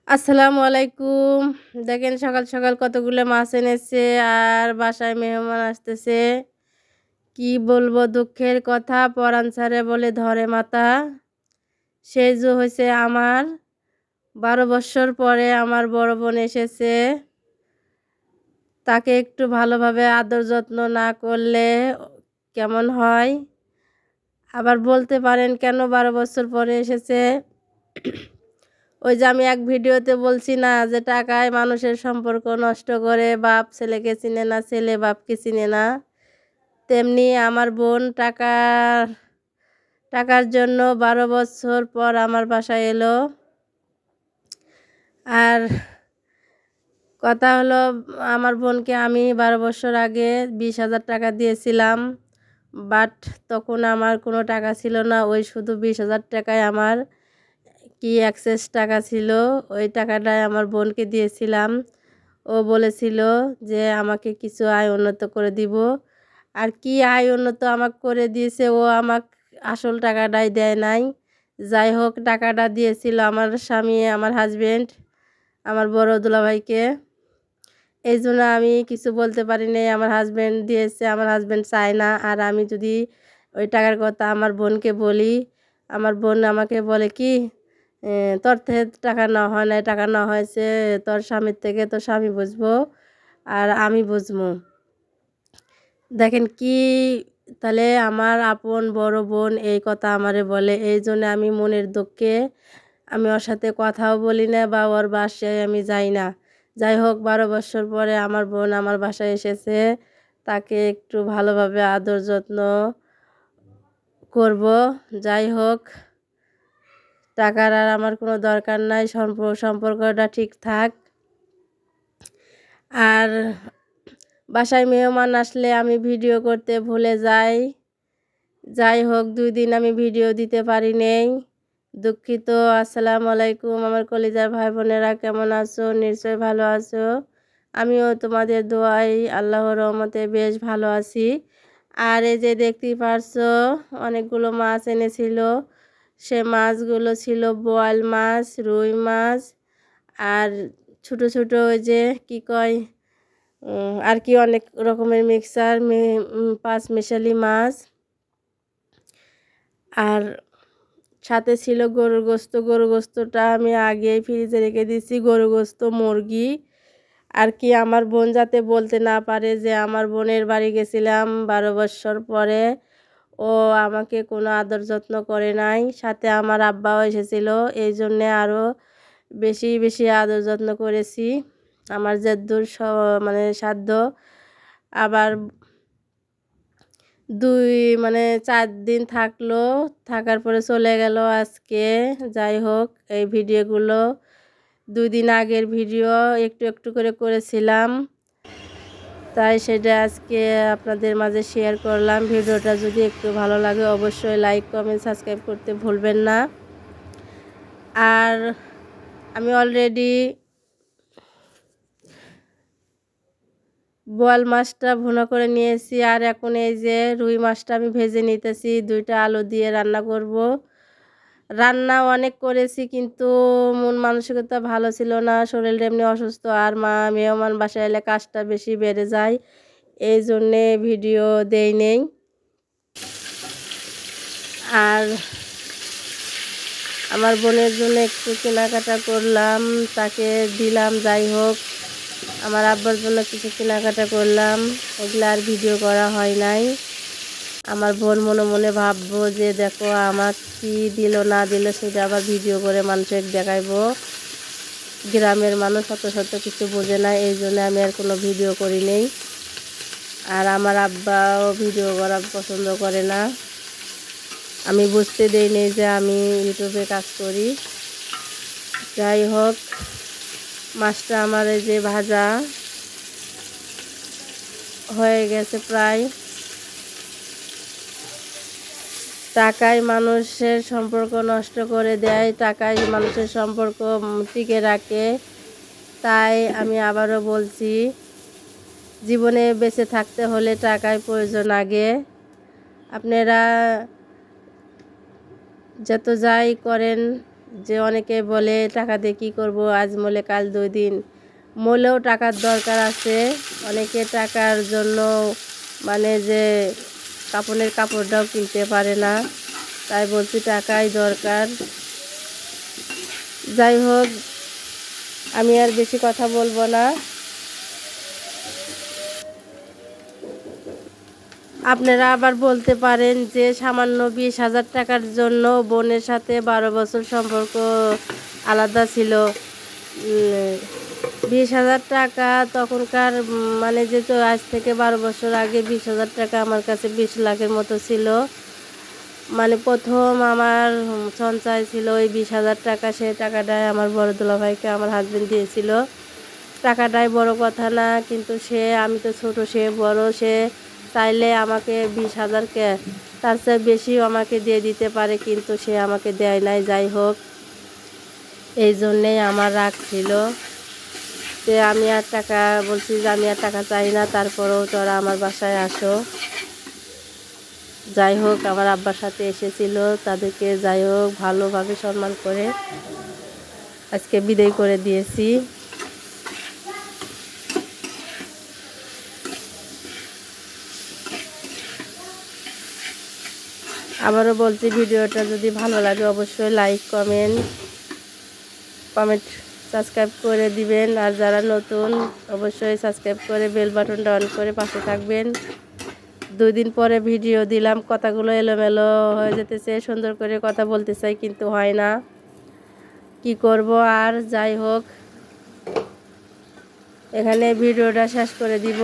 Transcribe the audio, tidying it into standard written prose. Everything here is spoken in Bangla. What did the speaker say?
আসসালামু আলাইকুম। দেখেন সকাল সকাল কতগুলো মাছ এনেছে আর বাসায় মেহমান আসতেছে। কি বলবো দুঃখের কথা, পরাণ ছাড়ে বলে ধরে মাথা। সেই যে হয়েছে আমার 12 বৎসর পরে আমার বড় বোন এসেছে। তাকে একটু ভালোভাবে আদর যত্ন না করলে কেমন হয়? আবার বলতে পারেন কেন 12 বছর পরে এসেছে? ওই যে আমি এক ভিডিওতে বলছি না যে টাকায় মানুষের সম্পর্ক নষ্ট করে, বাপ ছেলেকে চিনে না, ছেলে বাপকে চিনে না। তেমনি আমার বোন টাকার জন্য 12 বছর পর আমার বাসায় এলো। আর কথা হলো, আমার বোনকে আমি 12 বছর আগে 20,000 টাকা দিয়েছিলাম। বাট তখন আমার কোনো টাকা ছিল না, ওই শুধু 20,000 টাকায় আমার কি এক্সেস টাকা ছিল। ওই টাকাটাই আমার বোনকে দিয়েছিলাম। ও বলেছিল যে আমাকে কিছু আয় উন্নত করে দিব। আর কি আয় উন্নত আমাকে করে দিয়েছে, ও আমাকে আসল টাকাটাই দেয় নাই। যাই হোক, টাকাটা দিয়েছিল আমার স্বামী, আমার হাজবেন্ড, আমার বড় দুলাভাইকে। এই জন্য আমি কিছু বলতে পারি নাই। আমার হাজবেন্ড দিয়েছে, আমার হাজবেন্ড চায় না। আর আমি যদি ওই টাকার কথা আমার বোনকে বলি, আমার বোন আমাকে বলে কি, তোর থেকে টাকা নেওয়া হয় না, টাকা নেওয়া হয়েছে তোর স্বামীর থেকে, তোর স্বামী বুঝবো আর আমি বুঝবো। দেখেন কি, তাহলে আমার আপন বড় বোন এই কথা আমারে বলে। এই জন্য আমি মনের দুঃখে আমি ওর সাথে কথাও বলি না বা ওর বাসায় আমি যাই না। যাই হোক, 12 বছর পরে আমার বোন আমার বাসায় এসেছে। তাকে একটু ভালোভাবে আদর যত্ন করব। যাই হোক, টাকার আর আমার কোনো দরকার নাই, সম্পর্কটা ঠিক থাক। আর বাসায় মেহমান আসলে আমি ভিডিও করতে ভুলে যাই। যাই হোক, 2 দিন আমি ভিডিও দিতে পারি নেই, দুঃখিত। আসসালামু আলাইকুম আমার কলিজার ভাই বোনেরা, কেমন আছো? নিশ্চয়ই ভালো আছো। আমিও তোমাদের দোয়ায় আল্লাহর রহমতে বেশ ভালো আছি। আর এই যে দেখতেই পারছো, অনেকগুলো মাছ এনেছিল। সে মাছগুলো ছিল বোয়াল মাছ, রুই মাছ, আর ছোট ছোট ওই যে কি কয়, আর কি অনেক রকমের মিক্সার, পাঁচ মিশালি মাছ। আর সাথে ছিল গরুর গোস্ত। গরুর গোস্তটা আমি আগেই ফ্রিজে রেখে দিয়েছি। গরুর গোস্ত, মুরগি। আর কি আমার বোন যাতে বলতে না পারে যে আমার বোনের বাড়ি গেছিলাম 12 বছর পরে, ও আমাকে কোনো আদর যত্ন করে নাই। সাথে আমার আব্বাও এসেছিল, এই জন্যে আরও বেশি বেশি আদর যত্ন করেছি আমার যদ্দূর মানে সাধ্য। আবার 4 দিন থাকলো, থাকার পরে চলে গেল আজকে। যাই হোক, এই ভিডিওগুলো 2 দিন আগের ভিডিও, একটু একটু করে করেছিলাম, তাই সেটা আজকে আপনাদের মাঝে শেয়ার করলাম। ভিডিওটা যদি একটু ভালো লাগে অবশ্যই লাইক, কমেন্ট, সাবস্ক্রাইব করতে ভুলবেন না। আর আমি অলরেডি বোয়াল মাছটা ভুনা করে নিয়েছি। আর এখন এই যে রুই মাছটা আমি ভেজে নিতেছি, 2টা আলু দিয়ে রান্না করব। রান্না অনেক করেছি কিন্তু মন মানসিকতা ভালো ছিল না, শরীর এমনি অসুস্থ। আর মেহমান বাসায় এলে কাজটা বেশি বেড়ে যায়, এই জন্যে ভিডিও দেই নেই। আর আমার বোনের জন্য একটু কেনাকাটা করলাম, তাকে দিলাম। যাই হোক, আমার আব্বার জন্য কিছু কেনাকাটা করলাম, ওগুলো আর ভিডিও করা হয় নাই। আমার বোন মনে মনে ভাববো যে দেখো আমার কি দিল না দিল, সেটা আবার ভিডিও করে মানুষের দেখাইবো। গ্রামের মানুষ অত শত কিছু বোঝে না, এই জন্য আমি আর কোনো ভিডিও করি নেই। আর আমার আব্বাও ভিডিও করা পছন্দ করে না, আমি বুঝতে দেই নেই যে আমি ইউটিউবে কাজ করি। যাই হোক, মাছটা আমার এই যে ভাজা হয়ে গেছে প্রায়। টাকায় মানুষের সম্পর্ক নষ্ট করে দেয়, টাকায় মানুষের সম্পর্ক টিকে রাখে। তাই আমি আবারও বলছি, জীবনে বেঁচে থাকতে হলে টাকার প্রয়োজন আগে। আপনারা যত যাই করেন, যে অনেকে বলে টাকা দিয়ে কী করবো, আজ মলে কাল 2 দিন, মলেও টাকার দরকার আছে। অনেকে টাকার জন্য মানে যে কাপড়টাও কিনতে পারে না, তাই বলছি টাকাই দরকার। যাই হোক, আমি আর বেশি কথা বলবো না। আপনারা আবার বলতে পারেন যে সামান্য 20,000 টাকার জন্য বোনের সাথে 12 বছর সম্পর্ক আলাদা ছিল। 20,000 টাকা তখনকার মানে যে তো আজ থেকে 12 বছর আগে 20,000 টাকা আমার কাছে 20 লাখের মতো ছিল। মানে প্রথম আমার সঞ্চয় ছিল ওই 20,000 টাকা। সেই টাকাটাই আমার বড় দুলাভাইকে আমার হাজবেন্ড দিয়েছিল। টাকাটাই বড় কথা না, কিন্তু আমি তো ছোট, সে বড়। সে চাইলে আমাকে 20,000 তার চেয়ে বেশিও আমাকে দিয়ে দিতে পারে, কিন্তু সে আমাকে দেয় নাই। যাই হোক, এই জন্যেই আমার রাগ ছিল। যে আমি আর টাকা বলছি যে আমি আর টাকা চাই না, তারপরেও তোরা আমার বাসায় আসো। যাই হোক, আমার আব্বার সাথে এসেছিল, তাদেরকে যাই হোক ভালোভাবে সম্মান করে আজকে বিদায় করে দিয়েছি। আবারও বলছি, ভিডিওটা যদি ভালো লাগে অবশ্যই লাইক, কমেন্ট সাবস্ক্রাইব করে দিবেন। আর যারা নতুন অবশ্যই সাবস্ক্রাইব করে বেল বাটনটা অন করে পাশে থাকবেন। 2 দিন পরে ভিডিও দিলাম, কথাগুলো এলোমেলো হয়ে যেতেছে। সুন্দর করে কথা বলতে চাই কিন্তু হয় না, কি করব আর। যাই হোক, এখানে ভিডিওটা শেষ করে দিব।